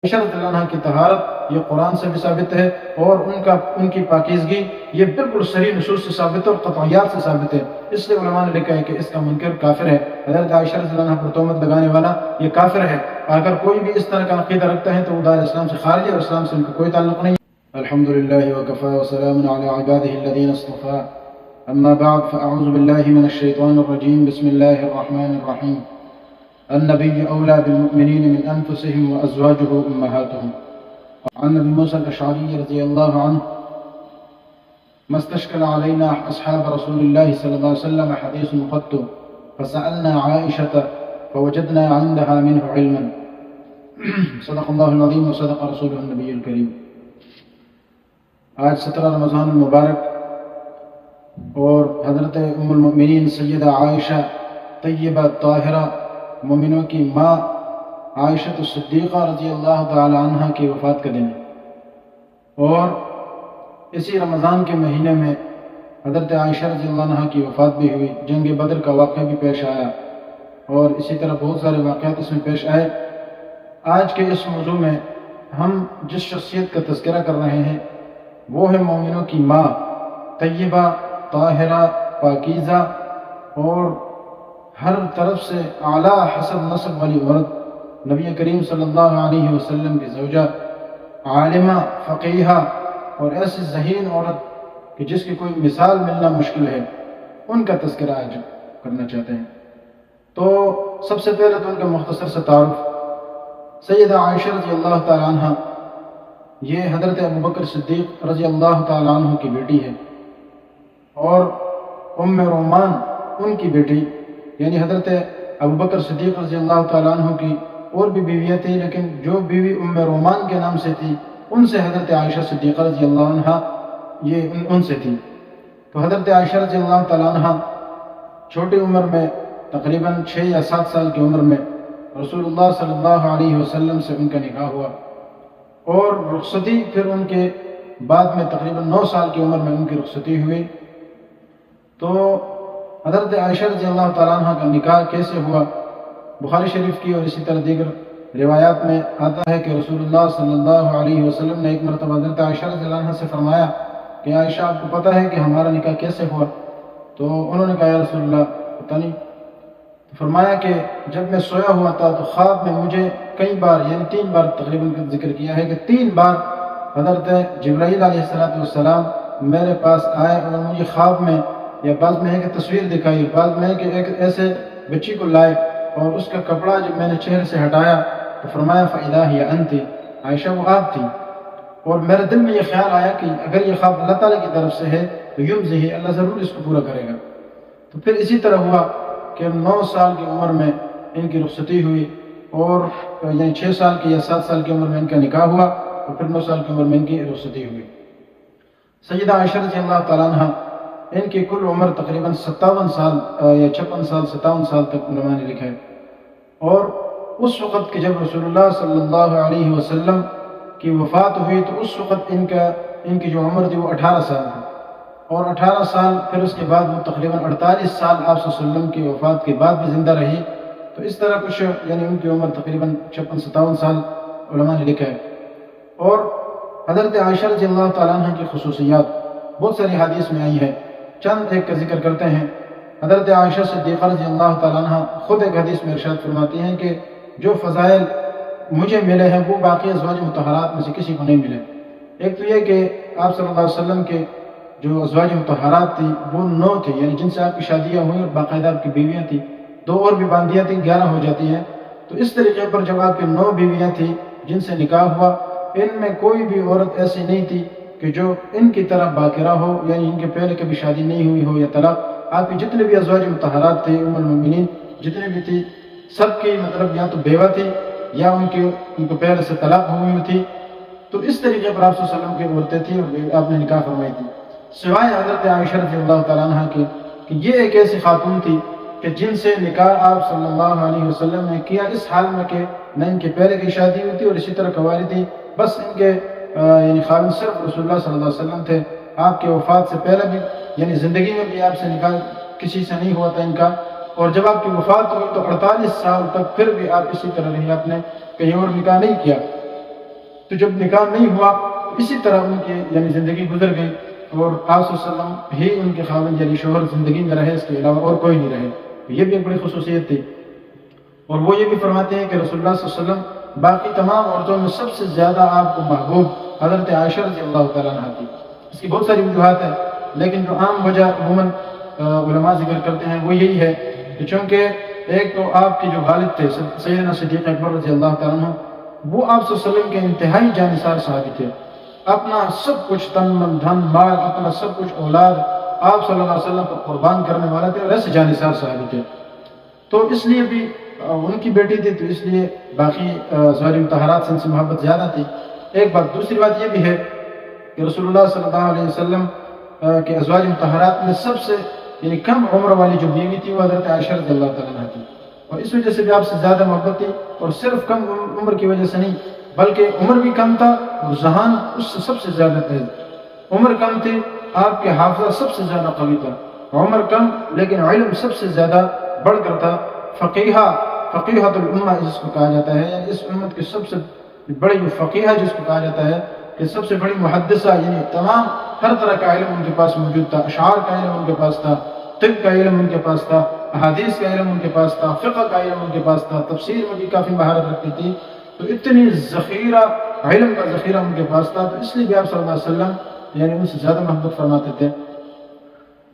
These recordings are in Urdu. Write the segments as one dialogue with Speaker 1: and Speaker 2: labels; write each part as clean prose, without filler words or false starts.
Speaker 1: عائشہ رضی اللہ عنہ کی طہارت یہ قرآن سے بھی ثابت ہے، اور ان کی پاکیزگی یہ بالکل صریح نصوص سے ثابت ہے اور قطعیات سے ثابت ہے۔ اس لیے علماء نے لکھا ہے کہ اس کا منکر کافر ہے، حضرت عائشہ رضی اللہ عنہ پر تہمت لگانے والا یہ کافر ہے۔ اگر کوئی بھی اس طرح کا عقیدہ رکھتا ہے تو وہ دار اسلام سے خارج ہے اور اسلام سے ان کا کوئی تعلق نہیں۔ الحمد للہ وکفى وسلام علی عباده الذین اصطفى، اما بعد فاعوذ باللہ من الشیطان الرجیم، بسم اللہ الرحمن الرحیم۔ النبی اولا بالمؤمنین من انفسهم وازواجه امہاتهم۔ عن ابي موسى الاشعري رضی اللہ عنہ ما استشكل علينا اصحاب رسول الله صلى الله عليه وسلم حديث قط فسألنا عائشة فوجدنا عندها منه علما۔ صدق اللہ العظیم وصدق رسوله النبی الکریم۔ آج 17 رمضان المبارک اور حضرت ام المؤمنین سیدہ عائشہ طیبہ طاہرہ مومنوں کی ماں عائشہ الصدیقہ رضی اللہ تعالی عنہ کی وفات کا دن ہے، اور اسی رمضان کے مہینے میں حضرت عائشہ رضی اللہ عنہ کی وفات بھی ہوئی، جنگ بدر کا واقعہ بھی پیش آیا، اور اسی طرح بہت سارے واقعات اس میں پیش آئے۔ آج کے اس موضوع میں ہم جس شخصیت کا تذکرہ کر رہے ہیں وہ ہے مومنوں کی ماں، طیبہ طاہرہ پاکیزہ اور ہر طرف سے اعلیٰ حسب نسب والی عورت، نبی کریم صلی اللہ علیہ وسلم کی زوجہ، عالمہ فقیہہ اور ایسی ذہین عورت کہ جس کی کوئی مثال ملنا مشکل ہے، ان کا تذکرہ آج کرنا چاہتے ہیں۔ تو سب سے پہلے تو ان کا مختصر سا تعارف۔ سیدہ عائشہ رضی اللہ تعالی عنہ یہ حضرت ابوبکر صدیق رضی اللہ تعالی عنہ کی بیٹی ہے، اور ام رومان ان کی بیٹی، یعنی حضرت ابوبکر صدیق رضی اللہ تعالی عنہ کی اور بھی بیویاں تھیں، لیکن جو بیوی ام رومان کے نام سے تھی ان سے حضرت عائشہ صدیقہ رضی اللہ عنہ یہ ان سے تھی۔ تو حضرت عائشہ رضی اللہ تعالی عنہ چھوٹی عمر میں تقریباً 6 یا 7 سال کی عمر میں رسول اللہ صلی اللہ علیہ وسلم سے ان کا نکاح ہوا، اور رخصتی پھر ان کے بعد میں تقریباً 9 سال کی عمر میں ان کی رخصتی ہوئی۔ تو حضرت عائشہ رضی اللہ تعالیٰ عنہ کا نکاح کیسے ہوا؟ بخاری شریف کی اور اسی طرح دیگر روایات میں آتا ہے کہ رسول اللہ صلی اللہ علیہ وسلم نے ایک مرتبہ حضرت عائشہ رضی اللہ عنہ سے فرمایا کہ عائشہ آپ کو پتہ ہے کہ ہمارا نکاح کیسے ہوا؟ تو انہوں نے کہا یا رسول اللہ پتہ نہیں۔ تو فرمایا کہ جب میں سویا ہوا تھا تو خواب میں مجھے کئی بار، یعنی 3 بار تقریباً ذکر کیا ہے کہ 3 بار حضرت جبرائیل علیہ السلام میرے پاس آئے اور مجھے خواب میں، یا بعض میں ہے کہ تصویر دکھائی، بعض میں ہے کہ ایک ایسے بچی کو لائے اور اس کا کپڑا جب میں نے چہرے سے ہٹایا تو فرمایا فَإِذَا هِيَ أَنْتِ، عائشہ وہ آپ تھی۔ اور میرے دل میں یہ خیال آیا کہ اگر یہ خواب اللہ تعالیٰ کی طرف سے ہے تو یمزہ، اللہ ضرور اس کو پورا کرے گا۔ تو پھر اسی طرح ہوا کہ 9 سال کی عمر میں ان کی رخصتی ہوئی، اور یعنی 6 سال کی یا 7 سال کی عمر میں ان کا نکاح ہوا، اور پھر 9 سال کی عمر میں ان کی رخصتی ہوئی۔ سیدہ عائشہ رضی اللہ تعالیٰ عنہ ان کی کل عمر تقریباً 57 سال یا 56 سال 57 سال تک علماء نے لکھا ہے، اور اس وقت کہ جب رسول اللہ صلی اللہ علیہ وسلم کی وفات ہوئی تو اس وقت ان کی جو عمر تھی وہ 18 سال تھی، اور 18 سال پھر اس کے بعد وہ تقریباً 48 سال آپ صلی اللہ علیہ وسلم کی وفات کے بعد بھی زندہ رہی۔ تو اس طرح کچھ یعنی ان کی عمر تقریباً 56-57 سال علماء نے لکھا ہے۔ اور حضرت عائشہ رضی اللہ تعالیٰ عنہ کی خصوصیات بہت ساری حدیث میں آئی ہے، چند ایک کا ذکر کرتے ہیں۔ حضرت عائشہ صدیقہ رضی اللہ تعالیٰ عنہ خود ایک حدیث میں ارشاد فرماتی ہیں کہ جو فضائل مجھے ملے ہیں وہ باقی ازواج مطہرات میں سے کسی کو نہیں ملے۔ ایک تو یہ کہ آپ صلی اللہ علیہ وسلم کے جو ازواج مطہرات تھی وہ 9 تھی، یعنی جن سے آپ کی شادیاں ہوئیں اور باقاعدہ آپ کی بیویاں تھیں، 2 اور بھی باندیاں تھیں، 11 ہو جاتی ہیں۔ تو اس طریقے پر جب آپ کی 9 بیویاں تھیں جن سے نکاح ہوا، ان میں کوئی بھی عورت ایسی نہیں تھی کہ جو ان کی طرح باقرہ ہو، یعنی ان کے پہلے کبھی شادی نہیں ہوئی ہو یا طلاق۔ آپ کی جتنے بھی ازواج مطہرات تھے، ام المؤمنین جتنے بھی تھی، سب کی مطلب یا تو بیوہ تھی یا ان کو پہلے سے طلاق ہوئی تھی۔ تو اس طریقے پر آپ صلی اللہ علیہ وسلم کی عورتیں تھیں اور آپ نے نکاح فرمائی تھی، سوائے حضرت عائشہ رضی اللہ تعالیٰ عنہ کی کہ یہ ایک ایسی خاتون تھی کہ جن سے نکاح آپ صلی اللہ علیہ وسلم نے کیا اس حال میں کہ نہ ان کے پہلے کی شادی ہوئی تھی اور اسی طرح کنواری تھی، بس ان کے یعنی خاوند صرف رسول اللہ صلی اللہ علیہ وسلم تھے۔ آپ کے وفات سے پہلے بھی یعنی زندگی میں بھی آپ سے نکاح کسی سے نہیں ہوا تھا ان کا، اور جب آپ کی وفات ہوئی تو 48 سال تک پھر بھی آپ اسی طرح رہی، آپ نے کہیں اور نکاح نہیں کیا۔ تو جب نکاح نہیں ہوا تو اسی طرح ان کی یعنی زندگی گزر گئی، اور آپ صلی اللہ علیہ وسلم ہی ان کے خاوند یعنی شوہر زندگی میں رہے، اس کے علاوہ اور کوئی نہیں رہے. یہ بھی ایک بڑی خصوصیت تھی. اور وہ یہ بھی فرماتے ہیں کہ رسول اللہ صلی اللہ علیہ وسلم باقی تمام عورتوں میں سب سے زیادہ آپ کو محبوب حضرت عائشہ رضی اللہ تعالیٰ عنہ تھی. اس کی بہت ساری وجوہات ہیں، لیکن جو عام وجہ عموماً علماء ذکر کرتے ہیں وہ یہی ہے کہ چونکہ ایک تو آپ کے جو والد تھے سیدنا صدیق اکبر رضی اللہ تعالیٰ عنہ، وہ آپ صلی اللہ علیہ وسلم کے انتہائی جانثار صحابی تھے. اپنا سب کچھ تن من دھن مال، اپنا سب کچھ اولاد آپ صلی اللہ علیہ وسلم کو قربان کرنے والے تھے، اور ایسے جانثار صحابی تھے. تو اس لیے بھی ان کی بیٹی تھی، تو اس لیے باقی ازواج مطہرات سے ان سے محبت زیادہ تھی. ایک بات. دوسری بات یہ بھی ہے کہ رسول اللہ صلی اللہ علیہ وسلم کے ازواج مطہرات میں سب سے یعنی کم عمر والی جو بیوی تھی وہ حضرت عائشہ رضی اللہ تعالیٰ عنہ تھی، اور اس وجہ سے بھی آپ سے زیادہ محبت تھی. اور صرف کم عمر کی وجہ سے نہیں، بلکہ عمر بھی کم تھا اور ذہان اس سے سب سے زیادہ تیز. عمر کم تھی، آپ کے حافظہ سب سے زیادہ قوی تھا. عمر کم لیکن علم سب سے زیادہ بڑھ کر تھا. فقیحۃ الامہ جس کو کہا جاتا ہے، یعنی اس امت کی سب سے بڑی جو فقیہ جس کو کہا جاتا ہے کہ سب سے بڑی محدثہ، یعنی تمام ہر طرح کا علم ان کے پاس موجود تھا. اشعار کا علم ان کے پاس تھا، طب کا علم ان کے پاس تھا، احادیث کا علم ان کے پاس تھا، فقہ کا علم ان کے پاس تھا، تفسیر میں بھی کافی مہارت رکھتی تھی. تو اتنی ذخیرہ علم کا ذخیرہ ان کے پاس تھا، تو اس لیے بھی آپ صلی اللہ علیہ وسلم یعنی ان سے زیادہ محبت فرماتے تھے.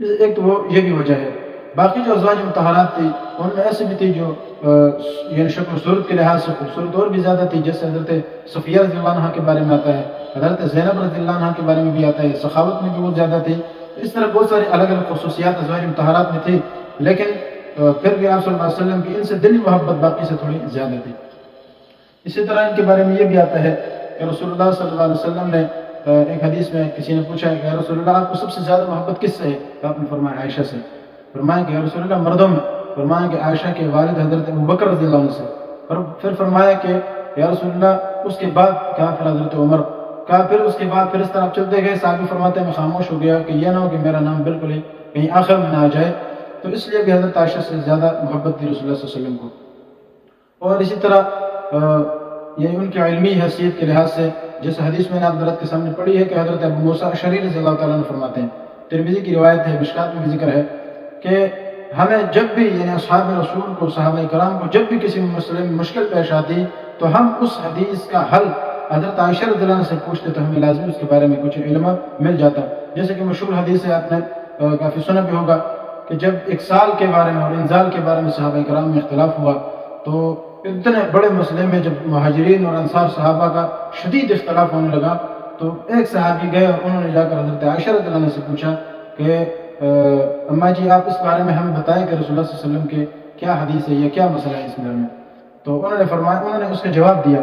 Speaker 1: ایک تو وہ یہ بھی وجہ ہے. باقی جو ازواج مطہرات تھی ان میں ایسی بھی تھی جو یعنی شکل و صورت کے لحاظ سے خوبصورت اور بھی زیادہ تھی، جیسے حضرت صفیہ رضی اللہ عنہ کے بارے میں آتا ہے، حضرت زینب رضی اللہ عنہ کے بارے میں بھی آتا ہے، سخاوت میں بھی بہت زیادہ تھی. اس طرح بہت ساری الگ الگ خصوصیات ازواج مطہرات میں تھی، لیکن پھر بھی آپ صلی اللہ علیہ وسلم کی ان سے دلی محبت باقی سے تھوڑی زیادہ تھی. اسی طرح ان کے بارے میں یہ بھی آتا ہے کہ رسول اللہ صلی اللہ علیہ وسلم نے ایک حدیث میں کسی نے پوچھا کہ یا رسول اللہ آپ کو سب سے زیادہ محبت کس سے ہے؟ تو آپ نے فرمایا عائشہ سے. فرمایا کہ یا رسول اللہ مردوں میں؟ فرمایا کہ عائشہ کے والد حضرت ابوبکر رضی اللہ عنہ سے. پھر فرمایا کہ یا رسول اللہ اس کے بعد کہا پھر حضرت عمر. کہا پھر اس کے بعد پھر اس طرح چلتے گئے. صحابی فرماتے ہیں میں خاموش ہو گیا کہ یہ نہ ہو کہ میرا نام بالکل ہی کہیں آخر میں نہ آ جائے. تو اس لیے بھی حضرت عائشہ سے زیادہ محبت تھی رسول اللہ صلی اللہ علیہ وسلم کو. اور اسی طرح یعنی ان کی علمی حیثیت کے لحاظ سے جس حدیث میں نے آپ حضرت کے سامنے پڑھی ہے کہ حضرت ابو موسیٰ اشعری رضی اللہ تعالیٰ عنہ فرماتے ہیں، ترمذی کی روایت ہے، مشکات میں بھی ذکر ہے کہ ہمیں جب بھی یعنی اصحاب رسول کو صحابہ کرام کو جب بھی کسی مسئلے میں مشکل پیش آتی تو ہم اس حدیث کا حل حضرت عائشہ رضی اللہ عنہ سے پوچھتے تو ہمیں لازمی اس کے بارے میں کچھ علم مل جاتا. جیسے کہ مشہور حدیث ہے، آپ نے کافی سنا بھی ہوگا کہ جب اکسال کے بارے میں اور انزال کے بارے میں صحابہ کرام میں اختلاف ہوا تو اتنے بڑے مسئلے میں جب مہاجرین اور انصار صحابہ کا شدید اختلاف ہونے لگا تو ایک صحابی گئے اور انہوں نے جا کر حضرت عائشہ رضی اللہ عنہ سے پوچھا کہ اماں جی آپ اس بارے میں ہمیں بتائیں کہ رسول اللہ صلی اللہ علیہ وسلم کے کیا حدیث ہے یا کیا مسئلہ ہے اس بارے میں. تو انہوں نے فرمایا، انہوں نے اس کا جواب دیا،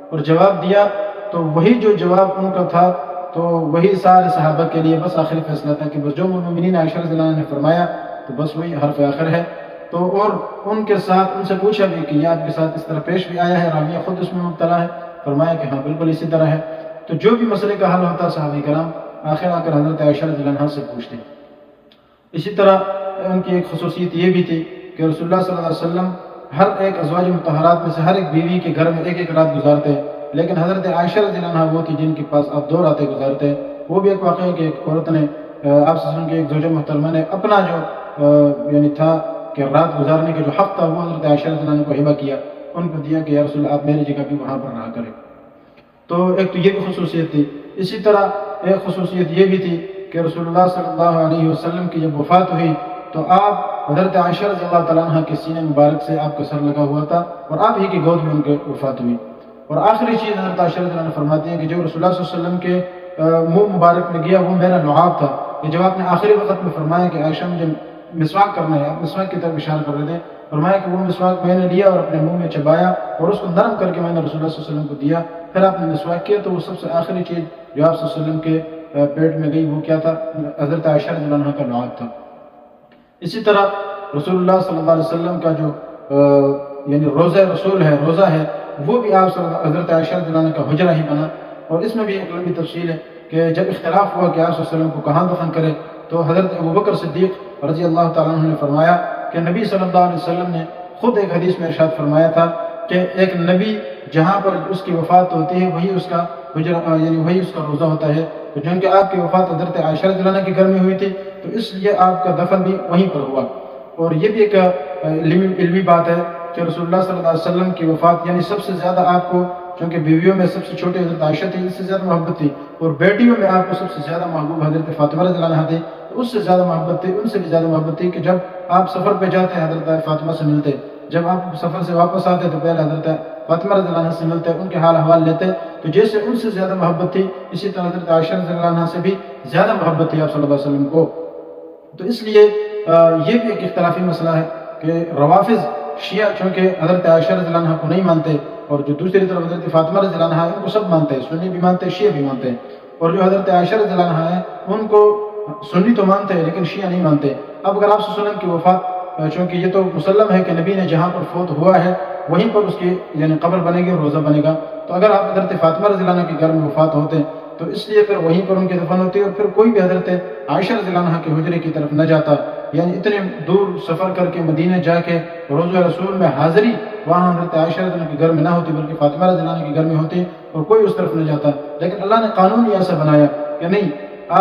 Speaker 1: اور جواب دیا تو وہی جو جواب ان کا تھا تو وہی سارے صحابہ کے لیے بس آخری فیصلہ تھا کہ بس جو مومنین عائشہ رضی اللہ عنہ نے فرمایا تو بس وہی حرف آخر ہے. تو اور ان کے ساتھ ان سے پوچھا بھی کہ یہ آپ کے ساتھ اس طرح پیش بھی آیا ہے، راویہ خود اس میں مبتلا ہے؟ فرمایا کہ ہاں بالکل اسی طرح ہے. تو جو بھی مسئلے کا حل ہوتا صحابہ کرام آخر آ کر حضرت عائشہ رضی اللہ عنہ سے پوچھتے. اسی طرح ان کی ایک خصوصیت یہ بھی تھی کہ رسول اللہ صلی اللہ علیہ وسلم ہر ایک ازواج مطہرات میں سے ہر ایک بیوی کے گھر میں ایک ایک رات گزارتے، لیکن حضرت عائشہ رضی اللہ عنہ وہ تھی جن کے پاس آپ 2 راتیں گزارتے. وہ بھی ایک واقعہ ہے کہ ایک عورت نے آپ صلی اللہ علیہ وسلم کی ایک زوجہ محترمہ نے اپنا جو یعنی تھا کہ رات گزارنے کا جو حق تھا وہ حضرت عائشہ رضی اللہ عنہ کو ہبہ کیا، ان کو دیا کہ یا رسول اللہ آپ میری جگہ بھی وہاں پر رہا کریں. تو ایک تو یہ بھی خصوصیت تھی. اسی طرح ایک خصوصیت یہ بھی تھی کہ رسول اللہ صلی اللہ علیہ وسلم کی جب وفات ہوئی تو آپ حضرت عائشہ رضی اللہ تعالیٰ عنہ کے سینے مبارک سے آپ کا سر لگا ہوا تھا اور آپ ہی کی گود میں ان کی وفات ہوئی. اور آخری چیز حضرت عائشہ رضی اللہ عنہ فرماتی ہیں کہ جو رسول اللہ صلی اللہ علیہ وسلم کے منہ مبارک میں گیا وہ میرا لعاب تھا. کہ جب آپ نے آخری وقت میں فرمایا کہ عائشہ مجھے مسواک کرنا ہے، آپ مسواک کی طرف اشارہ کر رہے تھے، فرمایا کہ وہ مسواک میں نے لیا اور اپنے منہ میں چبایا اور اس کو نرم کر کے میں نے رسول اللہ صلی اللہ علیہ وسلم کو دیا. پھر آپ نے مسواک کیا تو وہ سب سے آخری چیز جو آپ صلی اللہ علیہ وسلم کے پیٹ میں گئی وہ کیا تھا؟ حضرت عائشہ رضی اللہ عنہ کا لعاب تھا. اسی طرح رسول اللہ صلی اللہ علیہ وسلم کا جو یعنی روزہ رسول ہے، روزہ ہے، وہ بھی آپ حضرت عائشہ رضی اللہ عنہ کا حجرہ ہی بنا. اور اس میں بھی ایک لمبی تفصیل ہے کہ جب اختلاف ہوا کہ آپ صلی اللہ علیہ وسلم کو کہاں دفن کرے تو حضرت ابوبکر صدیق رضی اللہ تعالیٰ عنہ نے فرمایا کہ نبی صلی اللہ علیہ وسلم نے خود ایک حدیث میں ارشاد فرمایا تھا کہ ایک نبی جہاں پر اس کی وفات ہوتی ہے وہی اس کا حجرہ یعنی وہی اس کا روزہ ہوتا ہے، تو چونکہ آپ کی وفات حضرت عائشہ رضی اللہ عنہا کے گھر میں ہوئی تھی تو اس لیے آپ کا دفن بھی وہیں پر ہوا۔ اور یہ بھی ایک علمی بات ہے کہ رسول اللہ صلی اللہ علیہ وسلم کی وفات یعنی سب سے زیادہ آپ کو، چونکہ بیویوں میں سب سے چھوٹی حضرت عائشہ تھی، اس سے زیادہ محبت تھی، اور بیٹیوں میں آپ کو سب سے زیادہ محبوب حضرت فاطمہ رضی اللہ عنہا تھی، تو اس سے زیادہ محبت تھی، ان سے بھی زیادہ محبت تھی کہ جب آپ سفر پہ جاتے ہیں حضرت فاطمہ سے ملتے، جب آپ سفر سے واپس آتے تو پہلے حضرت فاطمہ رضی اللہ عنہا سے ملتے، ان کے حال احوال لیتے، تو جیسے ان سے زیادہ محبت تھی اسی طرح حضرت عائشہ رضی اللہ عنہا سے بھی زیادہ محبت تھی آپ صلی اللہ علیہ وسلم کو۔ تو اس لیے یہ بھی ایک اختلافی مسئلہ ہے کہ روافظ شیعہ چونکہ حضرت عائشہ رضی اللہ عنہا کو نہیں مانتے، اور جو دوسری طرف حضرت فاطمہ رضی اللہ عنہا ان کو سب مانتے ہیں، سنی بھی مانتے ہیں، شیعہ بھی مانتے ہیں، اور جو حضرت عائشہ رضی اللہ عنہا ہے ان کو سنی تو مانتے ہیں لیکن شیعہ نہیں مانتے۔ اب اگر آپ صلی اللہ علیہ وسلم کی وفات، چونکہ یہ تو مسلم ہے کہ نبی نے جہاں پر فوت ہوا ہے وہیں پر اس کی یعنی قبر بنے گی اور روزہ بنے گا، تو اگر آپ حضرت فاطمہ رضی اللہ عنہ کے گھر میں وفات ہوتے ہیں تو اس لیے پھر وہیں پر ان کی دفن ہوتی ہے، اور پھر کوئی بھی حضرت عائشہ رضی اللہ عنہ کے حجرے کی طرف نہ جاتا، یعنی اتنے دور سفر کر کے مدینہ جا کے روضہ رسول میں حاضری وہاں حضرت عائشہ رضی اللہ عنہ کے گھر میں نہ ہوتی بلکہ فاطمہ رضی اللہ عنہ کے گھر میں ہوتی، اور کوئی اس طرف نہ جاتا۔ لیکن اللہ نے قانون ہی ایسا بنایا کہ نہیں،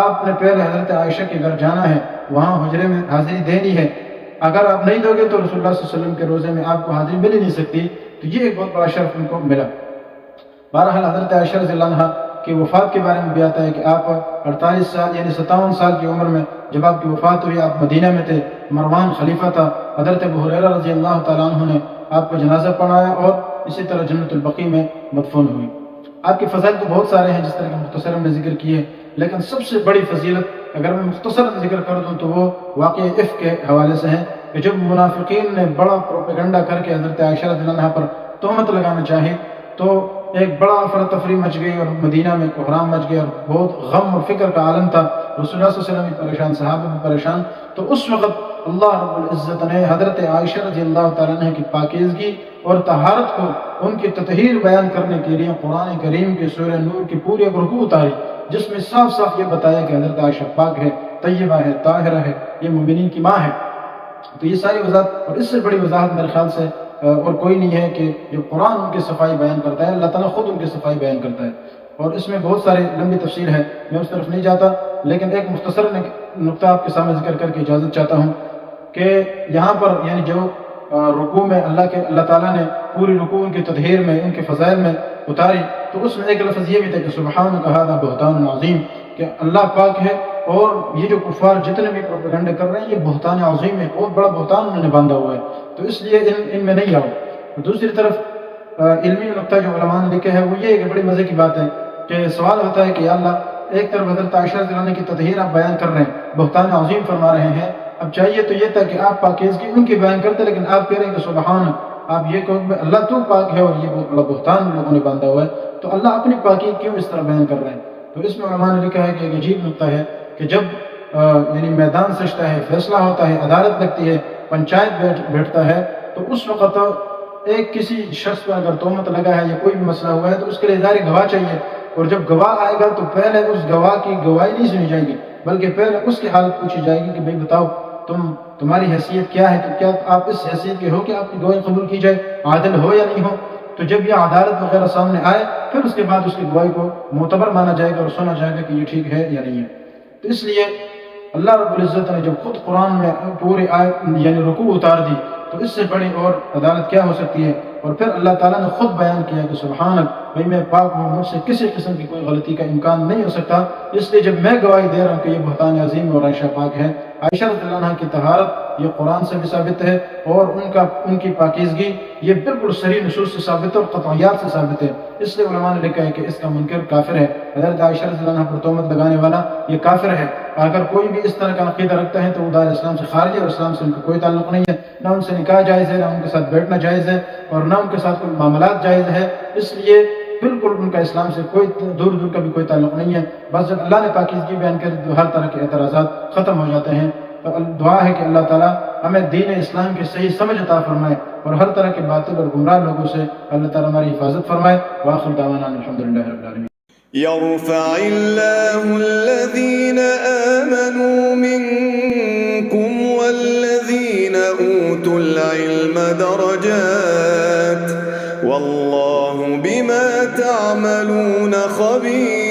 Speaker 1: آپ نے پہلے حضرت عائشہ کے گھر جانا ہے، وہاں حجرے میں حاضری دینی ہے، اگر آپ نہیں دو گے تو رسول اللہ صلی اللہ علیہ وسلم کے روزے میں آپ کو حاضری مل ہی نہیں سکتی، تو یہ ایک بہت بڑا شرف ان کو ملا۔ بہرحال حضرت عائشہ رضی اللہ عنہا کی وفات کے بارے میں بھی آتا ہے کہ آپ 48 سال یعنی 57 سال کی عمر میں جب آپ کی وفات ہوئی، آپ مدینہ میں تھے، مروان خلیفہ تھا، حضرت ابو ہریرہ رضی اللہ تعالیٰ عنہ نے آپ کو جنازہ پڑھایا اور اسی طرح جنت البقیع میں مدفون ہوئی۔ آپ کے فضائل تو بہت سارے ہیں جس طرح کہ مختصر میں ذکر کیے، لیکن سب سے بڑی فضیلت اگر میں مختصر ذکر کر دوں تو وہ واقعہ افک کے حوالے سے ہے کہ جب منافقین نے بڑا پروپیگنڈا کر کے حضرت عائشہ رضی اللہ عنہا پر تہمت لگانا چاہی تو ایک بڑا افراتفری مچ گئی اور مدینہ میں کوحرام مچ گیا اور بہت غم اور فکر کا عالم تھا، رسول اللہ صلی اللہ علیہ وسلم بھی پریشان، صحابہ بھی پریشان، تو اس وقت اللہ رب العزت نے حضرت عائشہ رضی اللہ تعالیٰ عنہ کی پاکیزگی اور طہارت کو ان کی تطہیر بیان کرنے کے لیے قرآن کریم کے سورہ نور کی پوری ایک رکوع اتاری جس میں صاف صاف یہ بتایا کہ حضرت عائشہ پاک ہے، طیبہ ہے، طاہرہ ہے، یہ مومنین کی ماں ہے۔ تو یہ ساری وضاحت، اور اس سے بڑی وضاحت میرے خیال سے اور کوئی نہیں ہے کہ جو قرآن ان کی صفائی بیان کرتا ہے، اللہ تعالیٰ خود ان کی صفائی بیان کرتا ہے، اور اس میں بہت ساری لمبی تفسیر ہے، میں اس طرف نہیں جاتا، لیکن ایک مختصر نقطہ آپ کے سامنے ذکر کر کے اجازت چاہتا ہوں کہ یہاں پر یعنی جو رکوع میں اللہ تعالیٰ نے پوری رکوع ان کی تطہیر میں، ان کے فضائل میں اتاری، تو اس میں ایک لفظ یہ بھی تھا کہ سبحانک ھذا بہتان عظیم، کہ اللہ پاک ہے اور یہ جو کفار جتنے بھی پروپیگنڈے کر رہے ہیں یہ بہتان عظیم ہے، بہت بڑا بہتان انہوں نے باندھا ہوا ہے، تو اس لیے ان میں نہیں آؤ۔ دوسری طرف علمی نقطہ جو علماء نے لکھے ہے وہ یہ کہ بڑی مزے کی بات ہے کہ سوال ہوتا ہے کہ یا اللہ ایک طرف حضرت عائشہ رضی اللہ عنہ کی تطہیر آپ بیان کر رہے ہیں، بہتان عظیم فرما رہے ہیں، اب چاہیے تو یہ تھا کہ آپ پاکیزگی ان کی بیان کرتے، لیکن آپ کہہ رہے ہیں کہ سبحان، آپ یہ کہو کہ اللہ تو پاک ہے اور یہ بہت بڑا بہتان لوگوں نے باندھا ہوا ہے، تو اللہ اپنی پاکی کیوں اس طرح بیان کر رہے ہیں؟ تو اس میں علماء نے لکھا ہے کہ ایک عجیب نقطہ ہے کہ جب یعنی میدان سجتا ہے، فیصلہ ہوتا ہے، عدالت لگتی ہے، پنچایت بیٹھتا ہے، تو اس وقت ایک کسی شخص پر اگر تہمت لگا ہے یا کوئی بھی مسئلہ ہوا ہے تو اس کے لیے ظاہر گواہ چاہیے، اور جب گواہ آئے گا تو پہلے اس گواہ کی گواہی نہیں سنی جائے گی بلکہ پہلے اس کی حالت پوچھی جائے گی کہ بھئی بتاؤ تمہاری حیثیت کیا ہے، تو کیا آپ اس حیثیت کے ہو کہ آپ کی گواہی قبول کی جائے، عادل ہو یا نہیں ہو؟ تو جب یہ عدالت وغیرہ سامنے آئے پھر اس کے بعد اس کی گواہی کو معتبر مانا جائے گا اور سنا جائے گا کہ یہ ٹھیک ہے یا نہیں ہے۔ تو اس لیے اللہ رب العزت نے جب خود قرآن میں پوری آیت یعنی رکوع اتار دی تو اس سے بڑی اور عدالت کیا ہو سکتی ہے، اور پھر اللہ تعالیٰ نے خود بیان کیا کہ سبحانک، بھئی میں پاک ہوں، مجھ سے کسی قسم کی کوئی غلطی کا امکان نہیں ہو سکتا، اس لیے جب میں گواہی دے رہا ہوں کہ یہ بہتان عظیم اور عائشہ پاک ہے، عائشہ رضی اللہ عنہا کی طہارت یہ قرآن سے بھی ثابت ہے اور ان کی پاکیزگی یہ بالکل صحیح نصوص سے ثابت ہے اور قطعیات سے ثابت ہے، اس لیے علماء نے لکھا ہے کہ اس کا منکر کافر ہے، حضرت عائشہ رضی اللہ عنہا پر تہمت لگانے والا یہ کافر ہے، اگر کوئی بھی اس طرح کا عقیدہ رکھتا ہے تو وہ دائرہ اسلام سے خارج ہے اور اسلام سے ان کا کوئی تعلق نہیں ہے، نہ ان سے نکاح جائز ہے، نہ ان کے ساتھ بیٹھنا جائز ہے، اور نہ ان کے ساتھ کوئی معاملات جائز ہے، اس لیے بالکل ان کا اسلام سے کوئی دور دور کا بھی کوئی تعلق نہیں ہے۔ بس جب اللہ نے پاکیزگی بیان کر تو ہر طرح کے اعتراضات ختم ہو جاتے ہیں، تو دعا ہے کہ اللہ تعالیٰ ہمیں دین اسلام کی صحیح سمجھ عطا فرمائے اور ہر طرح کے باطل اور گمراہ لوگوں سے اللہ تعالیٰ ہماری حفاظت فرمائے۔ وآخر دعوانا الحمدللہ رب العالمین۔
Speaker 2: يرفع الله الذين آمنوا منكم والذين أوتوا العلم درجات والله بما تعملون خبير.